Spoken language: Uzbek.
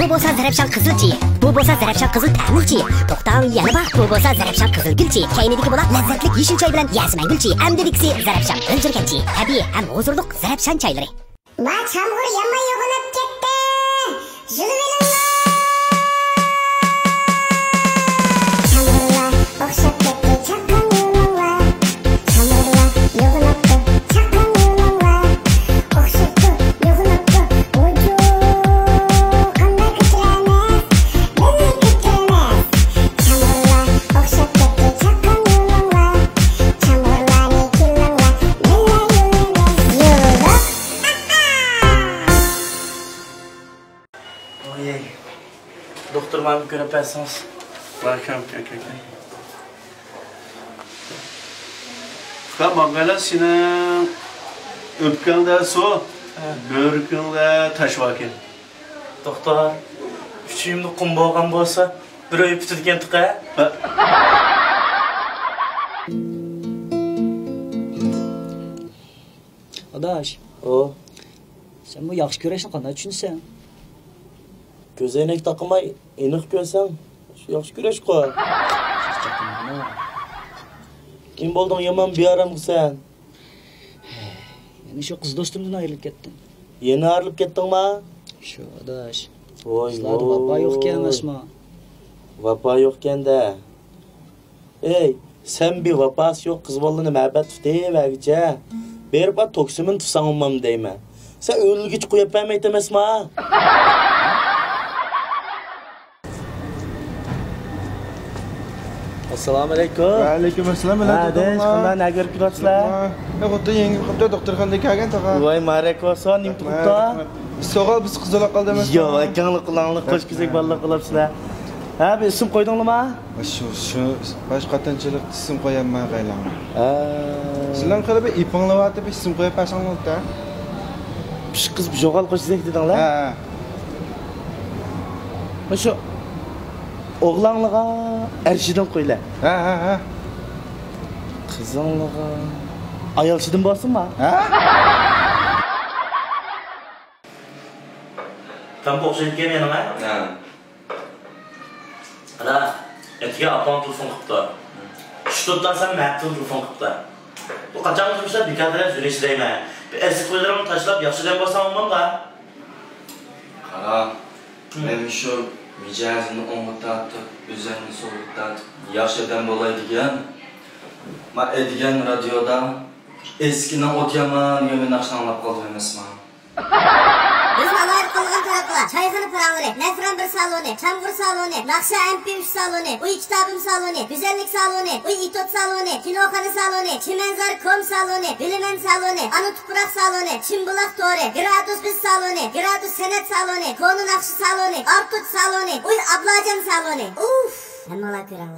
Bu bo'lsa zarafshon qizilchi, bu bo'lsa zarafshon qizil ta'milchi. To'xtang, yana bak, bu bo'lsa zarafshon qizil gulchi. Kaynidagi bola lazzatli yeshil choy bilan yasmang gulchi. Amdidiksi zarafshon g'injirganchi. Tabiiy ham huzurliq zarafshon choylari. Ma chamg'ur yomon yo'g'inib ketdi. Jilveringlar. Chamg'urlar o'xshab ketdi chaqqon yo'linglar. Chamg'urlar yo'g'inibdi chaqqon yo'linglar. O'xshabdi yo'g'inibdi o'jo. Qanday kechiramiz? Beni kechiramiz. Chamg'urlar o'xshab ketdi chaqqon yo'linglar. Chamg'urlarni kelinglar. Oye, doktor bana bir görebilirsiniz. Bakıyorum, Bakala senin öpkende su, börkünde taş vakit. Doktor, üçüyümde kum boğan bolsa, bir öy bitirgen tıka. Adaş, O, sen bu yaxşı görüşünü qanday düşünsən? gözenek takımay, enik görsen, yaxşı güreş koy. Kim boldun yaman bir aram sen? Yani şu kız dostumdan ayrılıp kettin. Yeni ayrılıp gittin ma? Şu adaş, Oy, kızlarda vapa yokken emasma. Vapa yokken de. Ey, sen bir vapası yok kız balını məhəbbət tutayı vergice. Bir bak toksimin tutsan olmam deyme. Sen ölülgüç koyup ben meytemez ma? Assalamu alaikum. Aleykümselam. Hadi, şundan ne görüp gidiyorsunuz? Ne oldu yenge kapta doktorxonaga kelgan taqa. Vay marek olsun, nim tutupta. So'g'al biz qizaloq qoldi emas. Yo, akanlık qılanlık, qo'sh kizek ballar qilibsizlar. Ha, bir isim qo'ydingmi? Shu boshqatinchilik ism qo'yaman qaylan. Ha. Sizlar qilib ipinglayotib ism qo'yib pasanglar-da. Pish qiz jo'g'al qo'sh kizek dedinglar? Ha. Shu oğlanlığa erşidin qo'ylar. Ha. Qizonlığa ayolchidan borsinmi? Ha? Tam bu o'xshayib kelmayapmi? Ha. Ana, etiga apam telefon qilibdi. Shu tutdasan ma'tul telefon qilibdi. Bu qachon turishlar bekatlar jo'nashlayman. Eski qo'llarimni tashlab yaxshidan borsam olmam-da. Qara, men shu mijozini o'ng'itib, o'zini so'g'itib, yaxshidan bo'ladigan, ma edigan radioda eskini o'tyaman degan naqshni anglab qoldim emasman. Biz alayib qilgan taraflar, çayxana paranları, Nefran bir saloni, Çamg'ur saloni, Naqsha MP3 saloni, Uy kitobim saloni, Güzellik saloni, Uy itot saloni, Kinoxona saloni, Chimenzar.com saloni, Bilimen saloni, Anu tuproq saloni, Chimbulaq to'ri, Gradus biz saloni, Gradus san'at saloni, Konu Naqshi saloni, Artut saloni, Uy Ablajon saloni. Uf! Hammalar ko'radi.